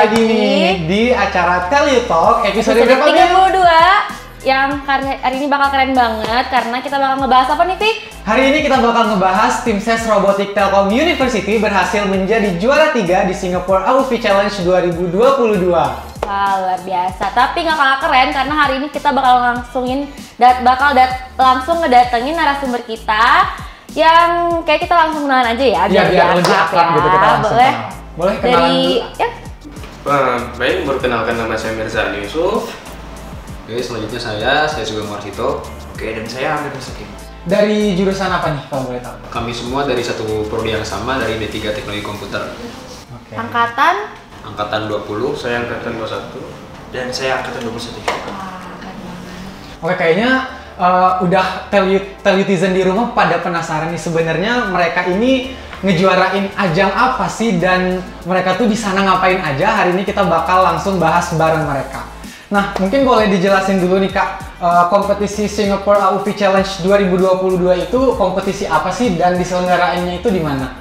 lagi nih di acara Tell Talk episode berapa nih? 32 yang hari ini bakal keren banget karena kita bakal ngebahas apa nih, Fik? Hari ini kita bakal ngebahas tim SES Robotic Telkom University berhasil menjadi juara 3 di Singapore AUV Challenge 2022. Wah, luar biasa. Tapi nggak kalah keren karena hari ini kita bakal langsung ngedatengin narasumber kita yang kayak kita langsung kenalan aja ya. Biar lebih akrab gitu kita langsung boleh. kenal. Boleh kenalan dulu? Ya. Baik, perkenalkan nama saya Mirza Ali Yusuf. Oke, selanjutnya saya Sugeng Marsito. Oke, dan saya Amir Musakim. Dari jurusan apa nih kalau boleh tahu? Kami semua dari satu prodi yang sama, dari D3 Teknologi Komputer. Oke. Angkatan 20. Saya angkatan 21 dan saya angkatan 21. Wah, keren banget. Oke, kayaknya udah telutizen di rumah pada penasaran nih sebenarnya mereka ini ngejuarain ajang apa sih dan mereka tuh di sana ngapain aja. Hari ini kita bakal langsung bahas bareng mereka. Nah, mungkin boleh dijelasin dulu nih Kak, kompetisi Singapore AUV Challenge 2022 itu kompetisi apa sih dan diselenggarainnya itu di mana?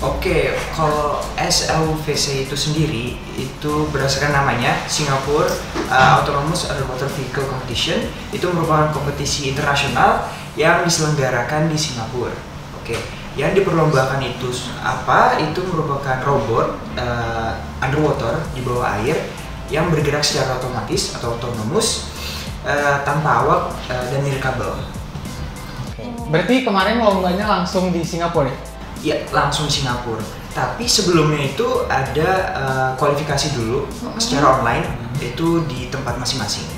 Oke, kalau SLVC itu sendiri itu berdasarkan namanya Singapore Autonomous Underwater Vehicle Competition. Itu merupakan kompetisi internasional yang diselenggarakan di Singapura. Oke, yang diperlombakan itu apa? Itu merupakan robot underwater di bawah air yang bergerak secara otomatis atau autonomous tanpa awak dan nirkabel. Oke. Berarti kemarin lombanya langsung di Singapura ya? Ya, langsung Singapura. Tapi sebelumnya itu ada kualifikasi dulu secara online itu di tempat masing-masing.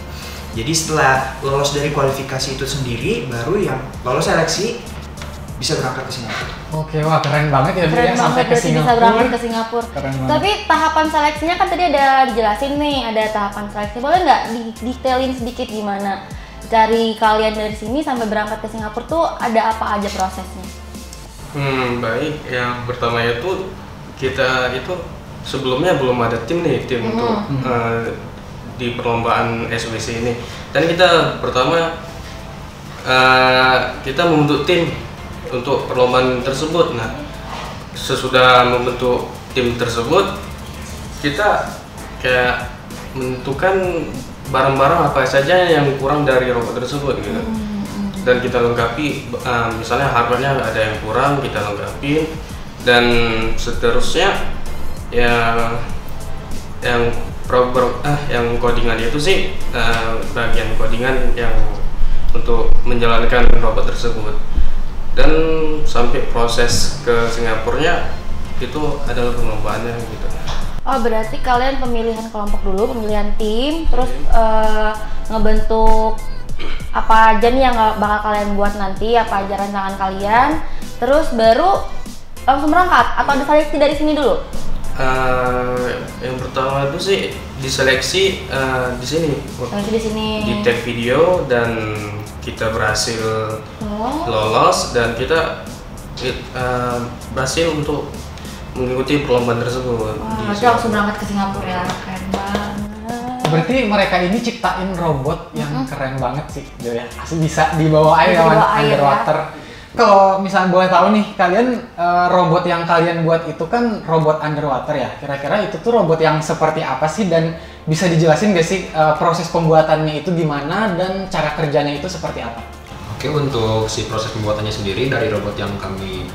Jadi setelah lolos dari kualifikasi itu sendiri, baru yang lolos seleksi bisa berangkat ke Singapura. Oke, wah keren banget ya Keren dia sampai ke berarti Singapura. bisa berangkat ke Singapura. Keren banget. Tapi tahapan seleksinya kan tadi ada dijelasin nih, ada tahapan seleksi. Boleh nggak detailin sedikit gimana dari kalian dari sini sampai berangkat ke Singapura tuh ada apa aja prosesnya? Baik. Yang pertama itu kita itu sebelumnya belum ada tim untuk di perlombaan SWC ini. Dan kita pertama kita membentuk tim untuk perlombaan tersebut. Nah, sesudah membentuk tim tersebut, kita kayak menentukan barang-barang apa saja yang kurang dari robot tersebut gitu. Dan kita lengkapi, misalnya hardware-nya ada yang kurang, kita lengkapi. Dan seterusnya ya yang codingan itu sih bagian codingan yang untuk menjalankan robot tersebut. Dan sampai proses ke Singapurnya itu adalah perlombaannya gitu. Oh, berarti kalian pemilihan kelompok dulu, pemilihan tim, terus ngebentuk apa aja nih yang bakal kalian buat nanti, apa aja rancangan kalian, terus baru langsung berangkat atau ada seleksi dari sini dulu? Yang pertama itu sih diseleksi di sini. Seleksi di sini. Di tag video dan kita berhasil lolos dan kita berhasil untuk mengikuti perlombaan tersebut. Wah, berarti langsung berangkat ke Singapura ya, keren banget. Berarti mereka ini ciptain robot yang keren banget sih, ya. Asli bisa di bawah air, underwater. Ya. Kalau misalnya boleh tahu nih, kalian robot yang kalian buat itu kan robot underwater ya. Kira-kira itu tuh robot yang seperti apa sih dan bisa dijelasin gak sih proses pembuatannya itu gimana dan cara kerjanya itu seperti apa? Oke, untuk si proses pembuatannya sendiri dari robot yang kami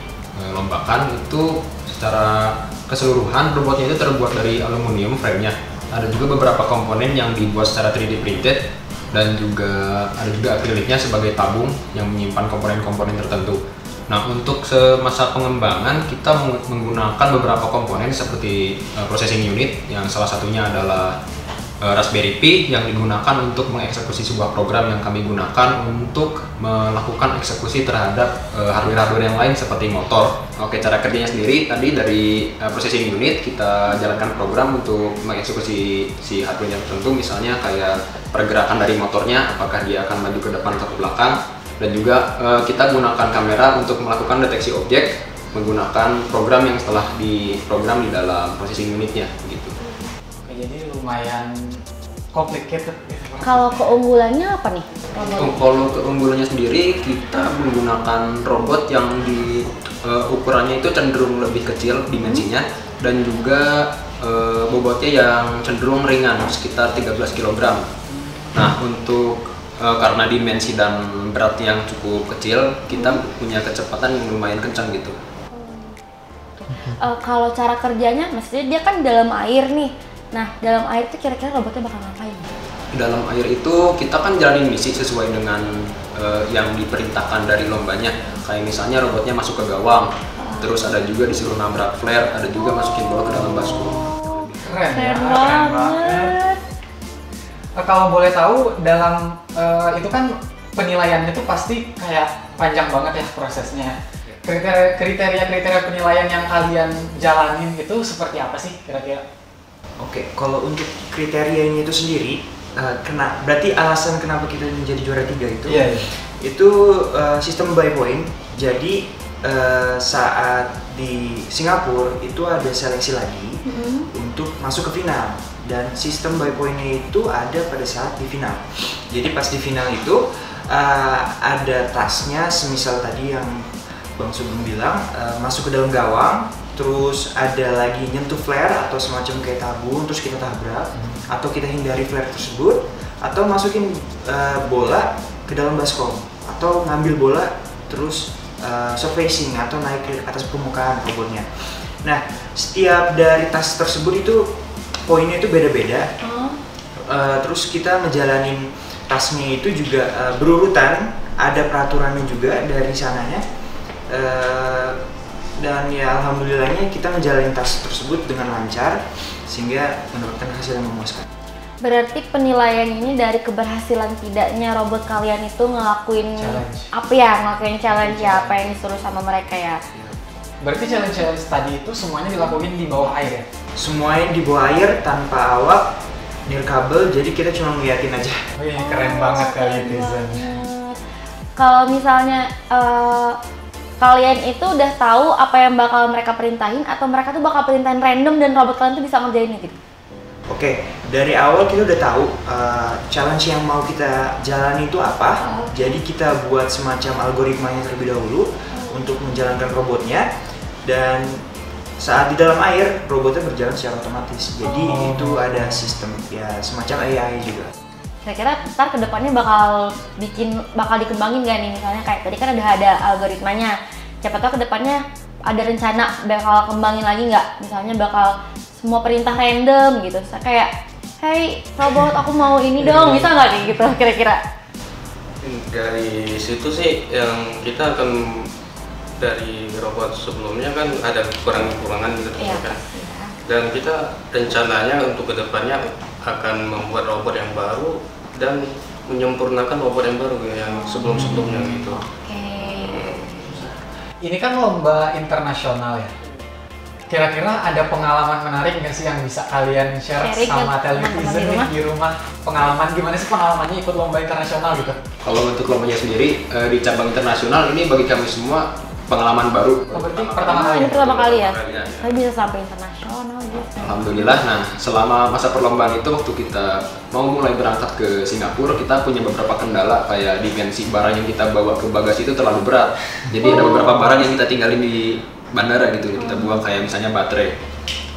lombakan itu secara keseluruhan robotnya itu terbuat dari aluminium frame-nya. Ada juga beberapa komponen yang dibuat secara 3D printed dan juga ada juga akriliknya sebagai tabung yang menyimpan komponen-komponen tertentu. Nah, untuk semasa pengembangan kita menggunakan beberapa komponen seperti processing unit yang salah satunya adalah Raspberry Pi yang digunakan untuk mengeksekusi sebuah program yang kami gunakan untuk melakukan eksekusi terhadap hardware-hardware yang lain seperti motor. Oke, cara kerjanya sendiri tadi dari processing unit kita jalankan program untuk mengeksekusi si hardware yang tertentu, misalnya kayak pergerakan dari motornya, apakah dia akan maju ke depan atau ke belakang, dan juga kita gunakan kamera untuk melakukan deteksi objek menggunakan program yang telah diprogram di dalam processing unitnya gitu. Jadi lumayan complicated. Kalau keunggulannya apa nih? Kalau keunggulannya sendiri kita menggunakan robot yang di ukurannya itu cenderung lebih kecil dimensinya dan juga bobotnya yang cenderung ringan, sekitar 13 kg. Nah, untuk karena dimensi dan berat yang cukup kecil, kita punya kecepatan yang lumayan kencang gitu. Kalau cara kerjanya, maksudnya dia kan dalam air nih. Nah, dalam air itu kira-kira robotnya bakal ngapain? Dalam air itu kita kan jalanin misi sesuai dengan yang diperintahkan dari lombanya. Kayak misalnya robotnya masuk ke gawang, terus ada juga disuruh nabrak flare, ada juga masukin bola ke dalam baskom. Keren ya, Keren keren banget. banget. Kalau boleh tahu dalam itu kan penilaiannya tuh pasti kayak panjang banget ya prosesnya. Kriteria penilaian yang kalian jalanin itu seperti apa sih kira-kira? Oke, kalau untuk kriterianya itu sendiri, berarti alasan kenapa kita menjadi juara 3 itu, Iya. itu sistem by point. Jadi saat di Singapura itu ada seleksi lagi untuk masuk ke final, dan sistem by pointnya itu ada pada saat di final. Jadi pas di final itu ada tasnya, semisal tadi yang Bang Sugeng bilang, masuk ke dalam gawang, terus ada lagi nyentuh flare atau semacam kayak tabung, terus kita tabrak, atau kita hindari flare tersebut, atau masukin bola ke dalam baskom, atau ngambil bola terus surfacing atau naik ke atas permukaan robotnya. Nah, setiap dari tas tersebut itu poinnya itu beda-beda. Terus kita ngejalanin tasnya itu juga berurutan, ada peraturannya juga dari sananya. Dan ya alhamdulillahnya kita ngejalanin tas tersebut dengan lancar sehingga mendapatkan hasil yang memuaskan. Berarti penilaian ini dari keberhasilan tidaknya robot kalian itu ngelakuin ngelakuin challenge ya, apa yang disuruh sama mereka ya. Berarti challenge tadi itu semuanya dilakuin di bawah air ya? Semuanya di bawah air tanpa awak, nirkabel, jadi kita cuma ngeliatin aja. Wih, keren banget kali Tizen. Kalau misalnya kalian itu udah tahu apa yang bakal mereka perintahin, atau mereka tuh bakal perintahin random dan robot kalian tuh bisa ngerjain gitu? Oke, dari awal kita udah tahu challenge yang mau kita jalani itu apa. Jadi kita buat semacam algoritmanya terlebih dahulu untuk menjalankan robotnya, dan saat di dalam air robotnya berjalan secara otomatis. Jadi itu ada sistem ya semacam AI juga. Kira-kira ntar kedepannya bakal dikembangin gak nih? Misalnya kayak tadi kan ada algoritmanya, siapa tahu kedepannya ada rencana bakal kembangin lagi nggak? Misalnya bakal semua perintah random gitu, saya kayak hey robot aku mau ini dong, bisa nggak kayak gitu kira-kira? Dari situ sih yang kita akan, dari robot sebelumnya kan ada kekurangan gitu kan. Dan kita rencananya untuk kedepannya akan membuat robot yang baru dan menyempurnakan robot yang baru yang sebelum-sebelumnya gitu. Ini kan lomba internasional ya. Kira-kira ada pengalaman menarik nggak sih yang bisa kalian share sama Telitizen di rumah? Pengalaman gimana sih pengalamannya ikut lomba internasional gitu? Kalau untuk lombanya sendiri di cabang internasional ini bagi kami semua pengalaman baru. Berarti pertama kali. Ini pertama kali ya? Ya. Saya bisa sampai internasional gitu. Alhamdulillah. Nah, selama masa perlombaan itu waktu kita mau mulai berangkat ke Singapura, kita punya beberapa kendala kayak dimensi barang yang kita bawa ke bagasi itu terlalu berat. Jadi ada beberapa barang yang kita tinggalin di bandara gitu, kita buang kayak misalnya baterai.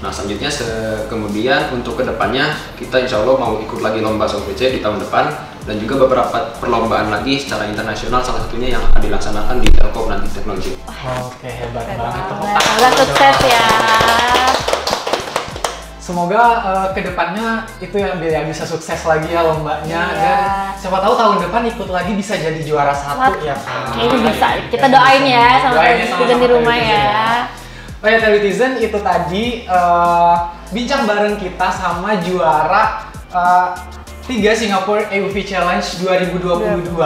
Nah, selanjutnya kemudian untuk kedepannya kita insya Allah mau ikut lagi lomba SOVC di tahun depan, dan juga beberapa perlombaan lagi secara internasional, salah satunya yang akan dilaksanakan di Telkom nanti teknologi. Oke, hebat banget. Semoga sukses ya. Semoga kedepannya itu ya bisa sukses lagi ya lombanya, dan siapa tahu tahun depan ikut lagi bisa jadi juara 1 ya kan. Ini bisa, kita doain ya sama Telitizen di rumah ya. Baik Telitizen, itu tadi bincang bareng kita sama juara 3 Singapore AUV Challenge 2022.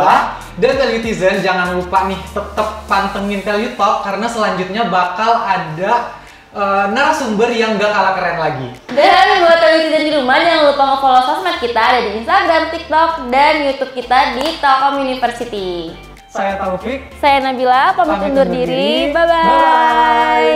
Dan Telitizen jangan lupa nih tetap pantengin Telitalk karena selanjutnya bakal ada narasumber yang gak kalah keren lagi. Dan buat Telitizen di rumah jangan lupa nge-follow sosmed kita, ada di Instagram, TikTok, dan YouTube kita di Telkom University. Saya Taufik. Saya Nabila, pamit undur diri. Bye-bye.